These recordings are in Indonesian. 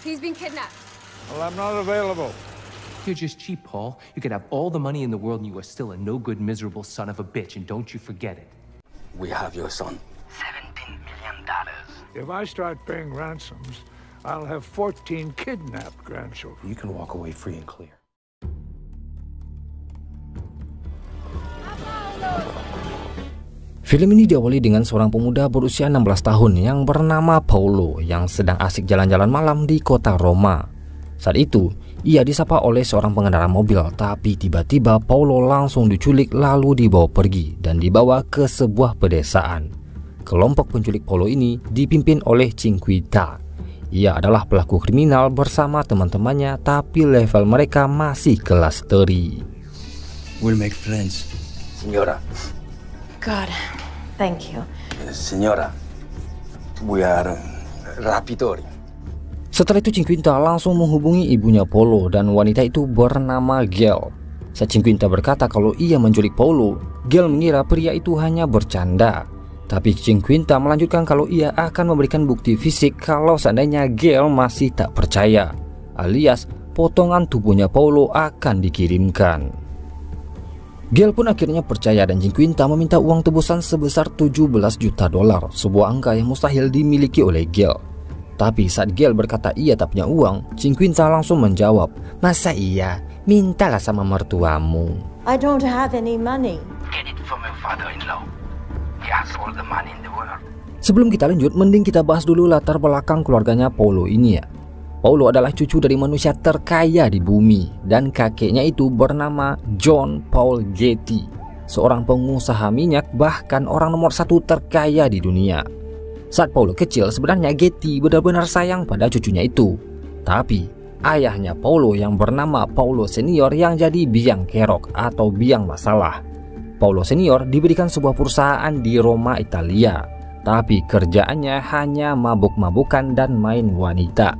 He's been kidnapped. Well, I'm not available. You're just cheap, Paul. You could have all the money in the world and you are still a no-good, miserable son of a bitch, and don't you forget it. We have your son. $17 million. If I start paying ransoms, I'll have 14 kidnapped grandchildren. You can walk away free and clear. Film ini diawali dengan seorang pemuda berusia 16 tahun yang bernama Paulo yang sedang asik jalan-jalan malam di kota Roma. Saat itu, ia disapa oleh seorang pengendara mobil, tapi tiba-tiba Paulo langsung diculik lalu dibawa pergi dan dibawa ke sebuah pedesaan. Kelompok penculik Paulo ini dipimpin oleh Cinquita. Ia adalah pelaku kriminal bersama teman-temannya, tapi level mereka masih kelas teri. We'll make friends. Señora. God, thank you. Señora, we are rapitori. Setelah itu Cinquita langsung menghubungi ibunya Paulo dan wanita itu bernama Gail. Saat Cinquita berkata kalau ia menculik Paulo, Gail mengira pria itu hanya bercanda. Tapi Cinquita melanjutkan kalau ia akan memberikan bukti fisik kalau seandainya Gail masih tak percaya, alias potongan tubuhnya Paulo akan dikirimkan. Gail pun akhirnya percaya dan Cinquita meminta uang tebusan sebesar $17 juta, sebuah angka yang mustahil dimiliki oleh Gail. Tapi saat Gail berkata ia tak punya uang, Cinquita langsung menjawab, "Masa iya? Mintalah sama mertuamu." I don't have any money. Get it from your father-in-law. He has all the money in the world. Sebelum kita lanjut, mending kita bahas dulu latar belakang keluarganya Paulo ini ya. Paulo adalah cucu dari manusia terkaya di bumi dan kakeknya itu bernama John Paul Getty, seorang pengusaha minyak bahkan orang nomor 1 terkaya di dunia. Saat Paulo kecil sebenarnya Getty benar-benar sayang pada cucunya itu. Tapi ayahnya Paulo yang bernama Paulo Senior yang jadi biang kerok atau biang masalah. Paulo Senior diberikan sebuah perusahaan di Roma, Italia, tapi kerjaannya hanya mabuk-mabukan dan main wanita.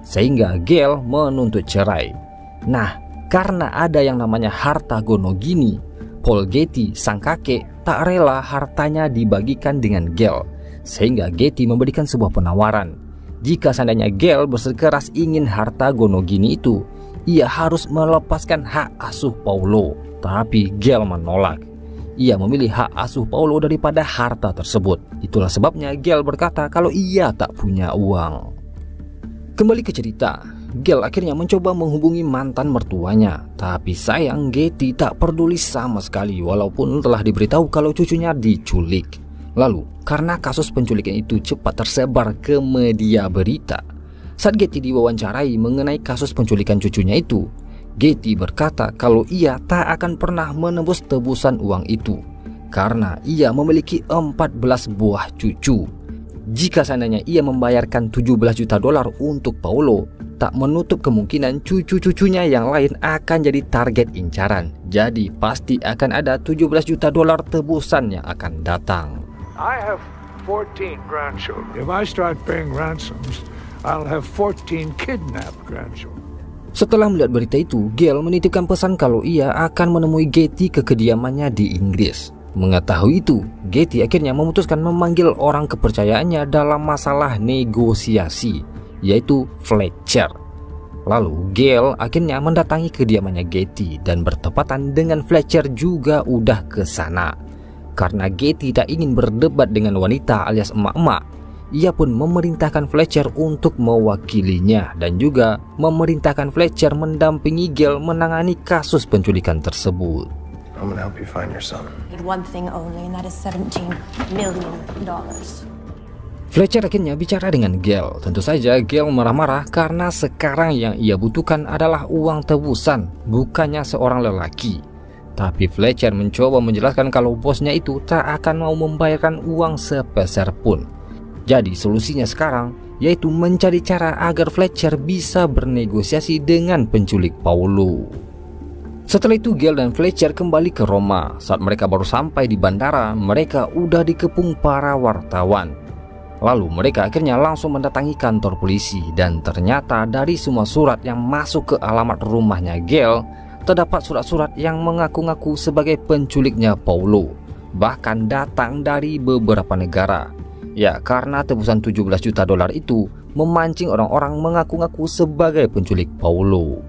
Sehingga Gail menuntut cerai. Nah, karena ada yang namanya harta gono gini, Paul Getty, sang kakek, tak rela hartanya dibagikan dengan Gail. Sehingga Getty memberikan sebuah penawaran. Jika seandainya Gail bersikeras ingin harta gono gini itu, ia harus melepaskan hak asuh Paulo. Tapi Gail menolak. Ia memilih hak asuh Paulo daripada harta tersebut. Itulah sebabnya Gail berkata kalau ia tak punya uang. Kembali ke cerita, Gail akhirnya mencoba menghubungi mantan mertuanya. Tapi sayang Getty tak peduli sama sekali walaupun telah diberitahu kalau cucunya diculik. Lalu, karena kasus penculikan itu cepat tersebar ke media berita, saat Getty diwawancarai mengenai kasus penculikan cucunya itu, Getty berkata kalau ia tak akan pernah menebus tebusan uang itu karena ia memiliki 14 buah cucu. Jika seandainya ia membayarkan $17 juta untuk Paulo, tak menutup kemungkinan cucu-cucunya yang lain akan jadi target incaran. Jadi pasti akan ada $17 juta tebusan yang akan datang. I have 14 grandchildren. If I start paying ransoms, I'll have 14 kidnapped grandchildren. Setelah melihat berita itu, Gail menitipkan pesan kalau ia akan menemui Getty ke kediamannya di Inggris. Mengetahui itu, Getty akhirnya memutuskan memanggil orang kepercayaannya dalam masalah negosiasi, yaitu Fletcher. Lalu Gail akhirnya mendatangi kediamannya Getty dan bertepatan dengan Fletcher juga udah ke sana. Karena Getty tak ingin berdebat dengan wanita alias emak-emak, ia pun memerintahkan Fletcher untuk mewakilinya dan juga memerintahkan Fletcher mendampingi Gail menangani kasus penculikan tersebut. I'm gonna help you find your son. I need one thing only, and that is $17 million. Fletcher akhirnya bicara dengan Gail. Tentu saja Gail marah-marah karena sekarang yang ia butuhkan adalah uang tebusan, bukannya seorang lelaki. Tapi Fletcher mencoba menjelaskan kalau bosnya itu tak akan mau membayarkan uang sepeser pun. Jadi solusinya sekarang yaitu mencari cara agar Fletcher bisa bernegosiasi dengan penculik Paulo. Setelah itu Gail dan Fletcher kembali ke Roma. Saat mereka baru sampai di bandara, mereka udah dikepung para wartawan. Lalu mereka akhirnya langsung mendatangi kantor polisi. Dan ternyata dari semua surat yang masuk ke alamat rumahnya Gail, terdapat surat-surat yang mengaku-ngaku sebagai penculiknya Paulo. Bahkan datang dari beberapa negara. Ya, karena tebusan 17 juta dolar itu memancing orang-orang mengaku-ngaku sebagai penculik Paulo.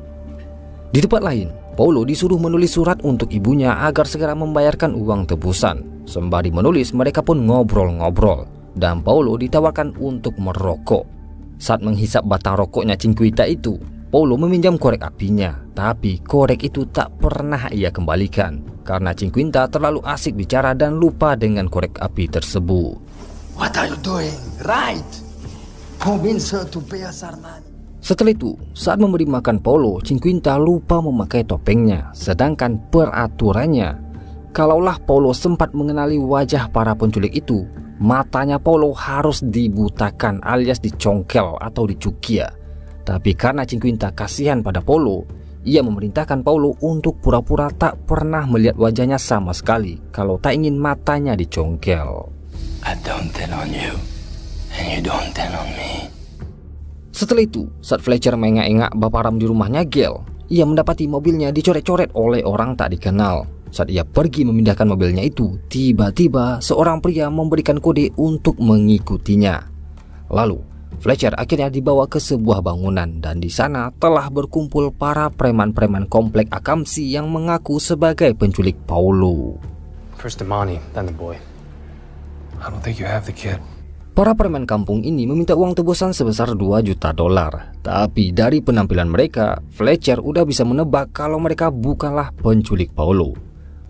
Di tempat lain, Paulo disuruh menulis surat untuk ibunya agar segera membayarkan uang tebusan. Sembari menulis, mereka pun ngobrol-ngobrol dan Paulo ditawarkan untuk merokok. Saat menghisap batang rokoknya Cinquita itu, Paulo meminjam korek apinya, tapi korek itu tak pernah ia kembalikan karena Cinquita terlalu asik bicara dan lupa dengan korek api tersebut. What are you doing? Right. Comienza to pay us our money. Setelah itu, saat memberi makan Paulo, Cinquita lupa memakai topengnya. Sedangkan peraturannya, kalaulah Paulo sempat mengenali wajah para penculik itu, matanya Paulo harus dibutakan alias dicongkel atau dicukia. Tapi karena Cinquita kasihan pada Paulo, ia memerintahkan Paulo untuk pura-pura tak pernah melihat wajahnya sama sekali kalau tak ingin matanya dicongkel. I don't tell on you, and you don't tell on me. Setelah itu, saat Fletcher mengengak-engak baparam di rumahnya Gail, ia mendapati mobilnya dicoret-coret oleh orang tak dikenal. Saat ia pergi memindahkan mobilnya itu, tiba-tiba seorang pria memberikan kode untuk mengikutinya. Lalu, Fletcher akhirnya dibawa ke sebuah bangunan dan di sana telah berkumpul para preman-preman komplek Akamsi yang mengaku sebagai penculik Paulo. First the money, then the boy. I don't think you have the kid. Para preman kampung ini meminta uang tebusan sebesar 2 juta dolar. Tapi dari penampilan mereka, Fletcher udah bisa menebak kalau mereka bukanlah penculik Paulo.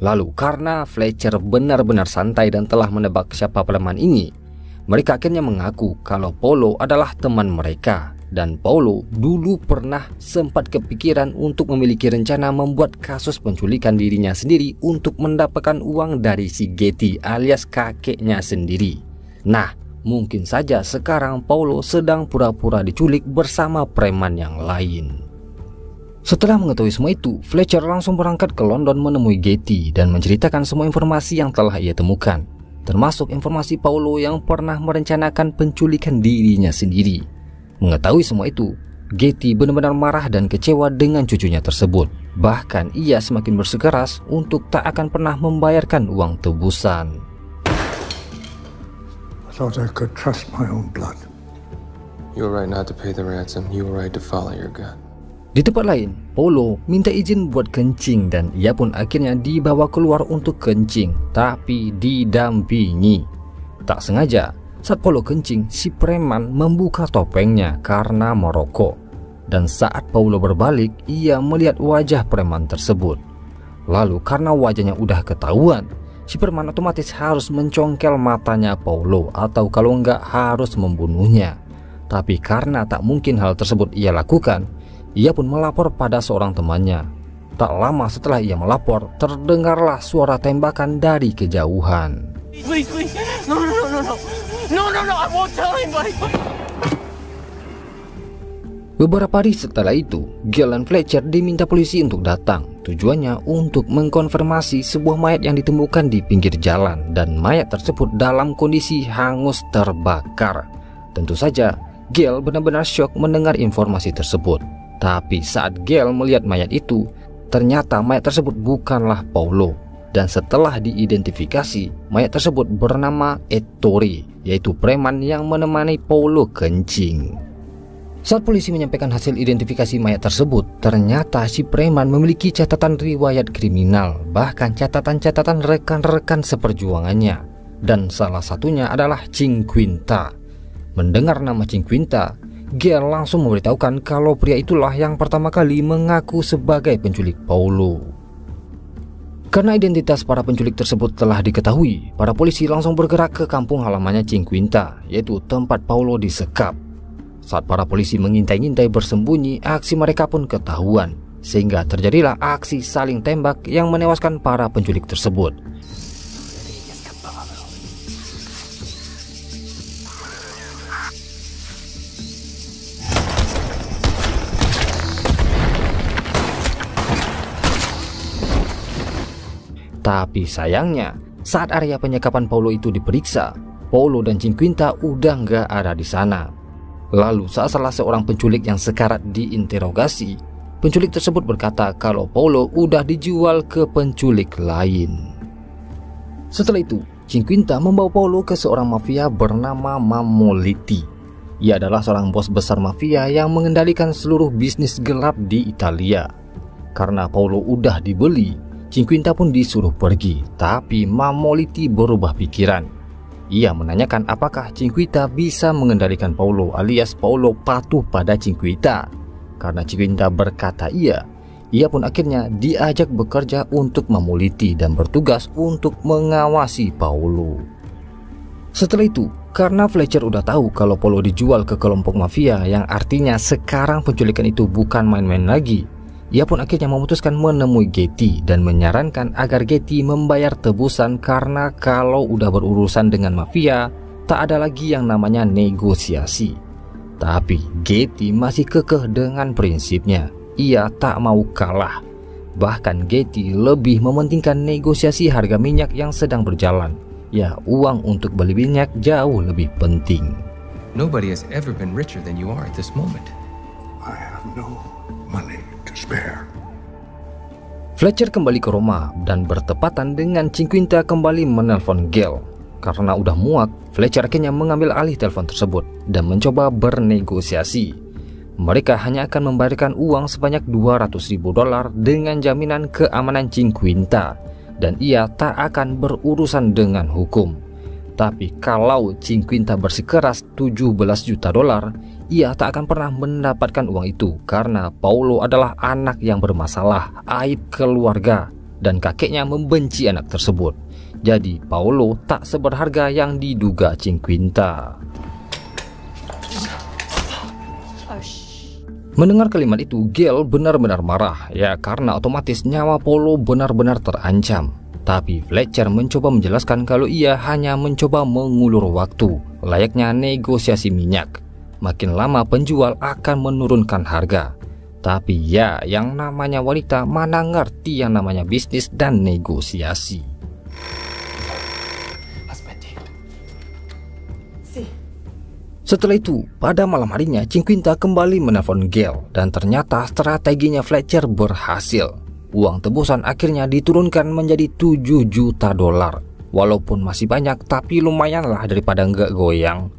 Lalu karena Fletcher benar-benar santai dan telah menebak siapa preman ini, mereka akhirnya mengaku kalau Paulo adalah teman mereka. Dan Paulo dulu pernah sempat kepikiran untuk memiliki rencana membuat kasus penculikan dirinya sendiri untuk mendapatkan uang dari si Getty alias kakeknya sendiri. Nah, mungkin saja sekarang Paulo sedang pura-pura diculik bersama preman yang lain. Setelah mengetahui semua itu, Fletcher langsung berangkat ke London menemui Getty dan menceritakan semua informasi yang telah ia temukan, termasuk informasi Paulo yang pernah merencanakan penculikan dirinya sendiri. Mengetahui semua itu, Getty benar-benar marah dan kecewa dengan cucunya tersebut. Bahkan ia semakin bersikeras untuk tak akan pernah membayarkan uang tebusan. I thought I could trust my own blood. You were right not to pay the ransom. You were right to follow your gut. Di tempat lain, Paulo minta izin buat kencing dan ia pun akhirnya dibawa keluar untuk kencing, tapi didampingi. Tak sengaja, saat Paulo kencing, si preman membuka topengnya karena merokok. Dan saat Paulo berbalik, ia melihat wajah preman tersebut. Lalu karena wajahnya udah ketahuan, si preman otomatis harus mencongkel matanya Paulo atau kalau enggak harus membunuhnya. Tapi karena tak mungkin hal tersebut ia lakukan, ia pun melapor pada seorang temannya. Tak lama setelah ia melapor, terdengarlah suara tembakan dari kejauhan. Please, please. No, I won't tell anybody. Beberapa hari setelah itu, Gail dan Fletcher diminta polisi untuk datang. Tujuannya untuk mengkonfirmasi sebuah mayat yang ditemukan di pinggir jalan dan mayat tersebut dalam kondisi hangus terbakar. Tentu saja, Gail benar-benar syok mendengar informasi tersebut. Tapi saat Gail melihat mayat itu, ternyata mayat tersebut bukanlah Paulo. Dan setelah diidentifikasi, mayat tersebut bernama Ettore, yaitu preman yang menemani Paulo kencing. Saat polisi menyampaikan hasil identifikasi mayat tersebut, ternyata si preman memiliki catatan riwayat kriminal, bahkan catatan-catatan rekan-rekan seperjuangannya. Dan salah satunya adalah Cinquita. Mendengar nama Cinquita, Gail langsung memberitahukan kalau pria itulah yang pertama kali mengaku sebagai penculik Paulo. Karena identitas para penculik tersebut telah diketahui, para polisi langsung bergerak ke kampung halamannya Cinquita, yaitu tempat Paulo disekap. Saat para polisi mengintai-ngintai bersembunyi, aksi mereka pun ketahuan, sehingga terjadilah aksi saling tembak yang menewaskan para penculik tersebut. Tapi sayangnya, saat area penyekapan Paulo itu diperiksa, Paulo dan Cinquita udah nggak ada di sana. Lalu saat salah seorang penculik yang sekarat diinterogasi, penculik tersebut berkata kalau Paulo udah dijual ke penculik lain. Setelah itu, Cinquinta membawa Paolo ke seorang mafia bernama Mammoliti. Ia adalah seorang bos besar mafia yang mengendalikan seluruh bisnis gelap di Italia. Karena Paolo udah dibeli, Cinquinta pun disuruh pergi, tapi Mammoliti berubah pikiran. Ia menanyakan apakah Cinquinta bisa mengendalikan Paolo alias Paolo patuh pada Cinquinta. Karena Cinquinta berkata iya, ia pun akhirnya diajak bekerja untuk Mammoliti dan bertugas untuk mengawasi Paolo. Setelah itu, karena Fletcher udah tahu kalau Paolo dijual ke kelompok mafia, yang artinya sekarang penculikan itu bukan main-main lagi, ia pun akhirnya memutuskan menemui Getty dan menyarankan agar Getty membayar tebusan karena kalau udah berurusan dengan mafia, tak ada lagi yang namanya negosiasi. Tapi Getty masih kekeh dengan prinsipnya. Ia tak mau kalah. Bahkan Getty lebih mementingkan negosiasi harga minyak yang sedang berjalan. Ya, uang untuk beli minyak jauh lebih penting. Nobody has ever been richer than you are at this moment. I have no money to spare. Fletcher kembali ke Roma dan bertepatan dengan Cinquinta kembali menelpon Gail. Karena udah muak, Fletcher akhirnya mengambil alih telepon tersebut dan mencoba bernegosiasi. Mereka hanya akan membayarkan uang sebanyak $200.000 dengan jaminan keamanan Cinquinta, dan ia tak akan berurusan dengan hukum. Tapi kalau Cinquinta bersikeras $17 juta, ia tak akan pernah mendapatkan uang itu karena Paolo adalah anak yang bermasalah, aib keluarga, dan kakeknya membenci anak tersebut. Jadi Paolo tak seberharga yang diduga Cinquinta. Mendengar kalimat itu, Gail benar-benar marah, ya karena otomatis nyawa Paolo benar-benar terancam. Tapi Fletcher mencoba menjelaskan kalau ia hanya mencoba mengulur waktu, layaknya negosiasi minyak. Makin lama penjual akan menurunkan harga. Tapi ya, yang namanya wanita mana ngerti yang namanya bisnis dan negosiasi. Setelah itu, pada malam harinya Cinquinta kembali menelpon Gail dan ternyata strateginya Fletcher berhasil. Uang tebusan akhirnya diturunkan menjadi $7 juta. Walaupun masih banyak, tapi lumayanlah daripada nggak goyang.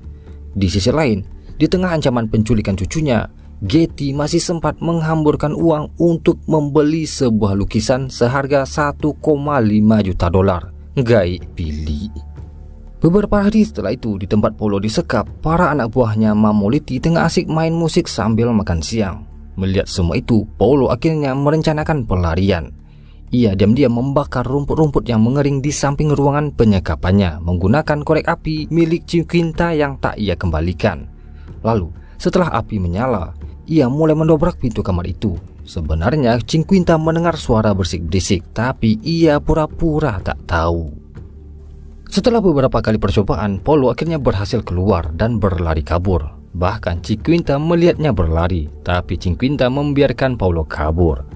Di sisi lain, di tengah ancaman penculikan cucunya, Getty masih sempat menghamburkan uang untuk membeli sebuah lukisan seharga $1,5 juta. Nggak pilih. Beberapa hari setelah itu, di tempat Paolo disekap, para anak buahnya Mammoliti tengah asik main musik sambil makan siang. Melihat semua itu, Paolo akhirnya merencanakan pelarian. Ia diam-diam membakar rumput-rumput yang mengering di samping ruangan penyekapannya menggunakan korek api milik Cinquinta yang tak ia kembalikan. Lalu, setelah api menyala, ia mulai mendobrak pintu kamar itu. Sebenarnya Cinquinta mendengar suara berisik-berisik, tapi ia pura-pura tak tahu. Setelah beberapa kali percobaan, Paolo akhirnya berhasil keluar dan berlari kabur. Bahkan Cinquinta melihatnya berlari, tapi Cinquinta membiarkan Paolo kabur.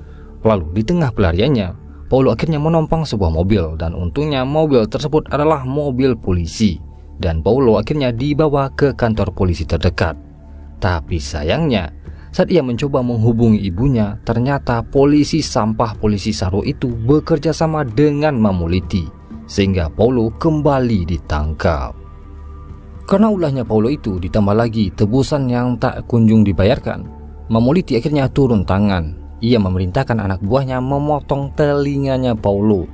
Lalu di tengah pelariannya, Paolo akhirnya menumpang sebuah mobil dan untungnya mobil tersebut adalah mobil polisi. Dan Paolo akhirnya dibawa ke kantor polisi terdekat. Tapi sayangnya, saat ia mencoba menghubungi ibunya, ternyata polisi sampah polisi Saro itu bekerja sama dengan Mammoliti. Sehingga Paolo kembali ditangkap. Karena ulahnya Paolo itu ditambah lagi tebusan yang tak kunjung dibayarkan, Mammoliti akhirnya turun tangan. Ia memerintahkan anak buahnya memotong telinganya Paolo,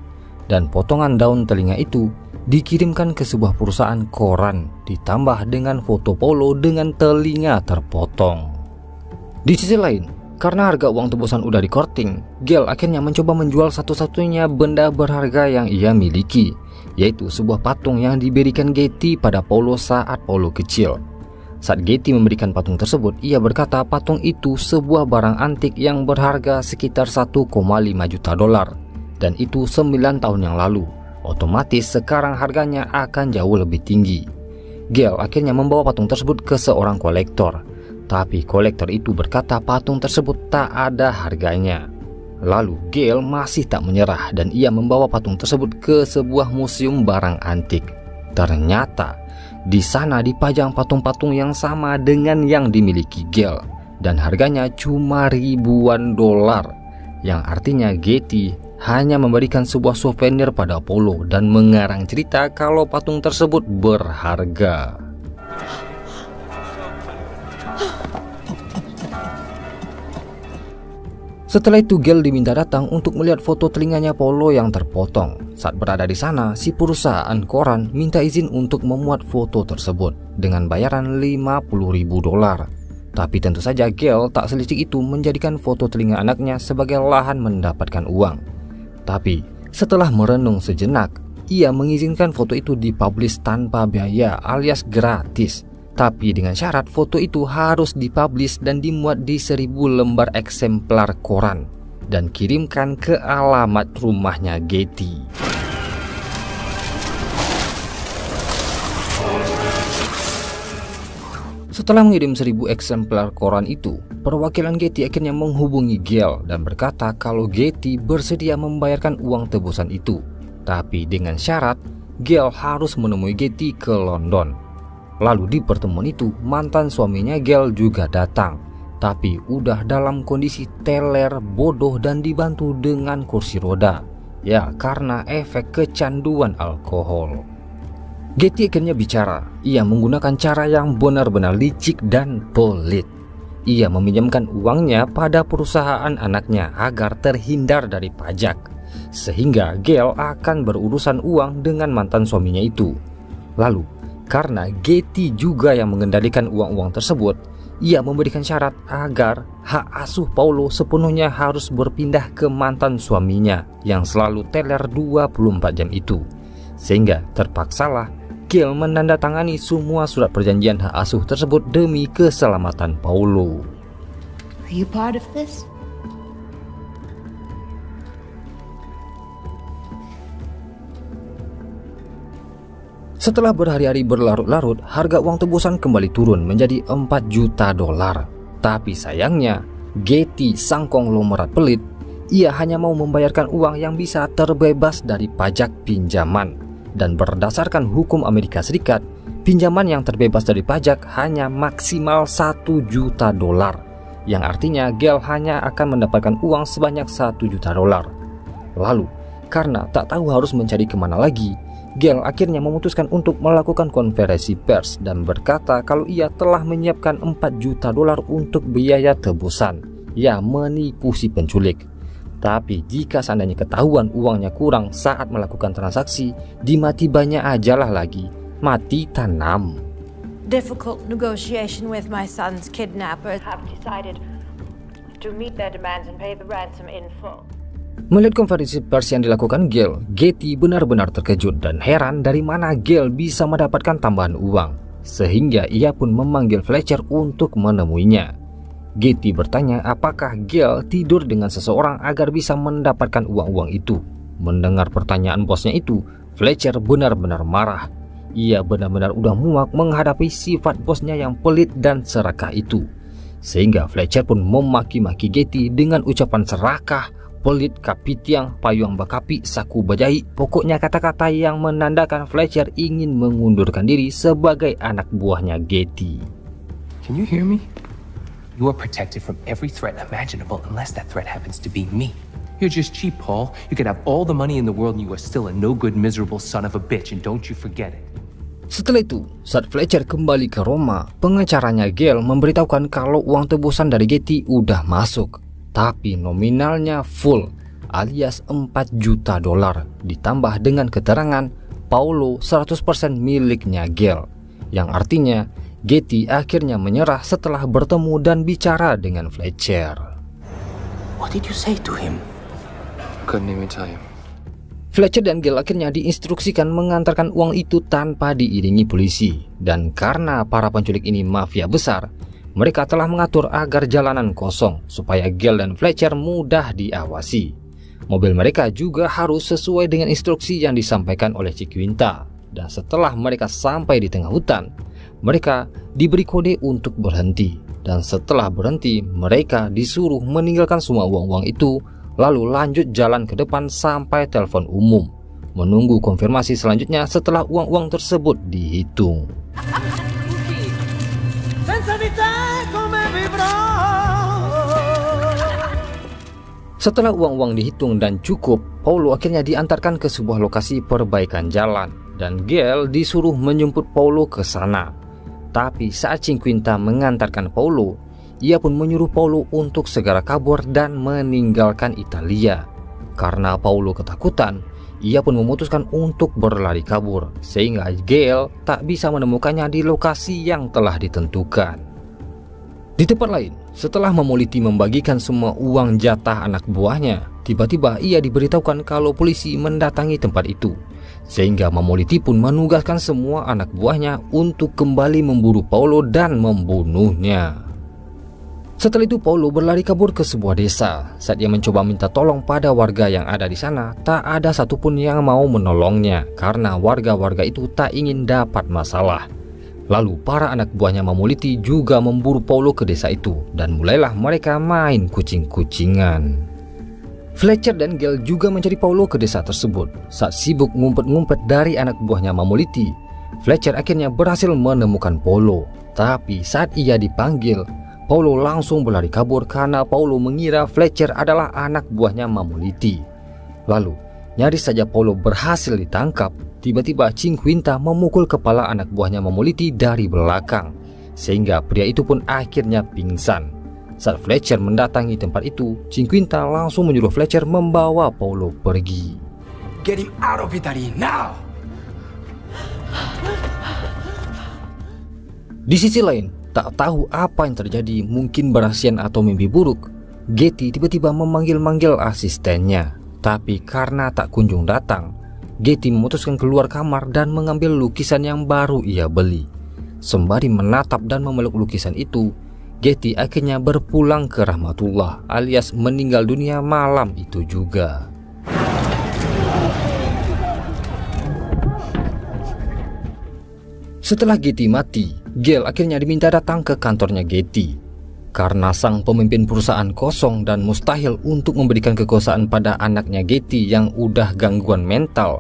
dan potongan daun telinga itu dikirimkan ke sebuah perusahaan koran ditambah dengan foto Paolo dengan telinga terpotong. Di sisi lain, karena harga uang tebusan udah dikorting, Gail akhirnya mencoba menjual satu-satunya benda berharga yang ia miliki, yaitu sebuah patung yang diberikan Getty pada Paolo saat Paolo kecil. Saat Getty memberikan patung tersebut, ia berkata patung itu sebuah barang antik yang berharga sekitar $1,5 juta, dan itu 9 tahun yang lalu. Otomatis sekarang harganya akan jauh lebih tinggi. Gail akhirnya membawa patung tersebut ke seorang kolektor. Tapi kolektor itu berkata patung tersebut tak ada harganya. Lalu Gail masih tak menyerah dan ia membawa patung tersebut ke sebuah museum barang antik. Ternyata di sana dipajang patung-patung yang sama dengan yang dimiliki Gail dan harganya cuma ribuan dolar, yang artinya Getty hanya memberikan sebuah souvenir pada Paulo dan mengarang cerita kalau patung tersebut berharga. Setelah itu Gale diminta datang untuk melihat foto telinganya Paulo yang terpotong. Saat berada di sana, si perusahaan koran minta izin untuk memuat foto tersebut dengan bayaran $50.000. Tapi tentu saja Gale tak selicik itu menjadikan foto telinga anaknya sebagai lahan mendapatkan uang. Tapi setelah merenung sejenak, ia mengizinkan foto itu dipublish tanpa biaya alias gratis. Tapi dengan syarat foto itu harus dipublish dan dimuat di 1000 lembar eksemplar koran dan kirimkan ke alamat rumahnya Getty. Setelah mengirim 1000 eksemplar koran itu, perwakilan Getty akhirnya menghubungi Gale dan berkata kalau Getty bersedia membayarkan uang tebusan itu. Tapi dengan syarat, Gale harus menemui Getty ke London. Lalu di pertemuan itu, mantan suaminya Gale juga datang. Tapi udah dalam kondisi teler, bodoh dan dibantu dengan kursi roda. Ya, karena efek kecanduan alkohol. Getty akhirnya bicara. Ia menggunakan cara yang benar-benar licik dan pelit. Ia meminjamkan uangnya pada perusahaan anaknya agar terhindar dari pajak. Sehingga Gale akan berurusan uang dengan mantan suaminya itu. Lalu, karena Getty juga yang mengendalikan uang-uang tersebut, ia memberikan syarat agar hak asuh Paulo sepenuhnya harus berpindah ke mantan suaminya yang selalu teler 24 jam itu. Sehingga terpaksalah Gale menandatangani semua surat perjanjian hak asuh tersebut demi keselamatan Paulo. Are you part of this? Setelah berhari-hari berlarut-larut, harga uang tebusan kembali turun menjadi $4 juta. Tapi sayangnya, Getty sang konglomerat pelit, ia hanya mau membayarkan uang yang bisa terbebas dari pajak pinjaman. Dan berdasarkan hukum Amerika Serikat, pinjaman yang terbebas dari pajak hanya maksimal $1 juta. Yang artinya Gale hanya akan mendapatkan uang sebanyak $1 juta. Lalu, karena tak tahu harus mencari kemana lagi, Gale akhirnya memutuskan untuk melakukan konferensi pers dan berkata kalau ia telah menyiapkan $4 juta untuk biaya tebusan. Ya, menipu si penculik. Tapi jika seandainya ketahuan uangnya kurang saat melakukan transaksi, dimati banyak ajalah lagi, mati tanam. Difficult negotiation with my son's kidnappers have decided to meet their demands and pay the ransom in full. Melihat konferensi pers yang dilakukan Gale, Getty benar-benar terkejut dan heran dari mana Gale bisa mendapatkan tambahan uang. Sehingga ia pun memanggil Fletcher untuk menemuinya. Getty bertanya apakah Gale tidur dengan seseorang agar bisa mendapatkan uang-uang itu. Mendengar pertanyaan bosnya itu, Fletcher benar-benar marah. Ia benar-benar udah muak menghadapi sifat bosnya yang pelit dan serakah itu. Sehingga Fletcher pun memaki-maki Getty dengan ucapan serakah, pelit, kapitiang, payung bakapi, saku bajai, pokoknya kata-kata yang menandakan Fletcher ingin mengundurkan diri sebagai anak buahnya Getty. Can you hear me? You are protected from every threat imaginable unless that threat happens to be me. You're just cheap, Paul. You could have all the money in the world and you are still a no-good, miserable son of a bitch, and don't you forget it. Setelah itu, saat Fletcher kembali ke Roma, pengacaranya Gale memberitahukan kalau uang tebusan dari Getty udah masuk. Tapi nominalnya full alias $4 juta ditambah dengan keterangan Paulo 100% miliknya Gale. Yang artinya Getty akhirnya menyerah setelah bertemu dan bicara dengan Fletcher. What did you say to him? Couldn't even tell you. Fletcher dan Gale akhirnya diinstruksikan mengantarkan uang itu tanpa diiringi polisi. Dan karena para penculik ini mafia besar, mereka telah mengatur agar jalanan kosong supaya Gale dan Fletcher mudah diawasi. Mobil mereka juga harus sesuai dengan instruksi yang disampaikan oleh Chiquinta. Dan setelah mereka sampai di tengah hutan, mereka diberi kode untuk berhenti. Dan setelah berhenti, mereka disuruh meninggalkan semua uang-uang itu, lalu lanjut jalan ke depan sampai telepon umum, menunggu konfirmasi selanjutnya setelah uang-uong tersebut dihitung. Setelah uang-uang dihitung dan cukup, Paulo akhirnya diantarkan ke sebuah lokasi perbaikan jalan dan Gale disuruh menjemput Paulo ke sana. Tapi saat Cinquinta mengantarkan Paulo, ia pun menyuruh Paulo untuk segera kabur dan meninggalkan Italia. Karena Paulo ketakutan, ia pun memutuskan untuk berlari kabur, sehingga Gale tak bisa menemukannya di lokasi yang telah ditentukan. Di tempat lain, setelah Mamoliti membagikan semua uang jatah anak buahnya, tiba-tiba ia diberitahukan kalau polisi mendatangi tempat itu, sehingga Mamoliti pun menugaskan semua anak buahnya untuk kembali memburu Paulo dan membunuhnya. Setelah itu Paulo berlari kabur ke sebuah desa. Saat ia mencoba minta tolong pada warga yang ada di sana, tak ada satupun yang mau menolongnya karena warga-warga itu tak ingin dapat masalah. Lalu para anak buahnya Mamoliti juga memburu Paulo ke desa itu dan mulailah mereka main kucing-kucingan. Fletcher dan Gale juga mencari Paulo ke desa tersebut. Saat sibuk ngumpet-ngumpet dari anak buahnya Mamoliti, Fletcher akhirnya berhasil menemukan Paulo. Tapi saat ia dipanggil, Paulo langsung berlari kabur karena Paulo mengira Fletcher adalah anak buahnya Mamoliti. Lalu, nyaris saja Paulo berhasil ditangkap. Tiba-tiba Cinquinta memukul kepala anak buahnya Mamoliti dari belakang, sehingga pria itu pun akhirnya pingsan. Saat Fletcher mendatangi tempat itu, Cinquinta langsung menyuruh Fletcher membawa Paulo pergi. Get him out of Italy now! Di sisi lain, tak tahu apa yang terjadi, mungkin berasian atau mimpi buruk, Getty tiba-tiba memanggil-manggil asistennya. Tapi karena tak kunjung datang, Getty memutuskan keluar kamar dan mengambil lukisan yang baru ia beli. Sembari menatap dan memeluk lukisan itu, Getty akhirnya berpulang ke rahmatullah alias meninggal dunia malam itu juga. Setelah Getty mati, Gale akhirnya diminta datang ke kantornya Getty. Karena sang pemimpin perusahaan kosong dan mustahil untuk memberikan kekuasaan pada anaknya Getty yang udah gangguan mental,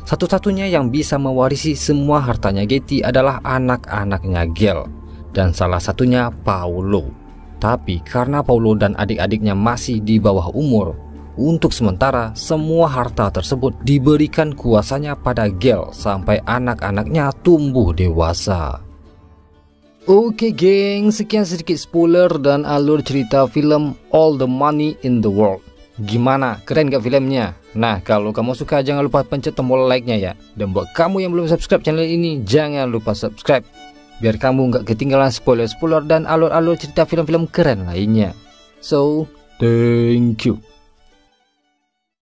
satu-satunya yang bisa mewarisi semua hartanya Getty adalah anak-anaknya Gale, dan salah satunya Paulo. Tapi karena Paulo dan adik-adiknya masih di bawah umur, untuk sementara semua harta tersebut diberikan kuasanya pada Gale sampai anak-anaknya tumbuh dewasa. Oke geng, sekian sedikit spoiler dan alur cerita film All the Money in the World. Gimana? Keren gak filmnya? Nah, kalau kamu suka jangan lupa pencet tombol like-nya ya. Dan buat kamu yang belum subscribe channel ini, jangan lupa subscribe, biar kamu gak ketinggalan spoiler-spoiler dan alur-alur cerita film-film keren lainnya. So, thank you.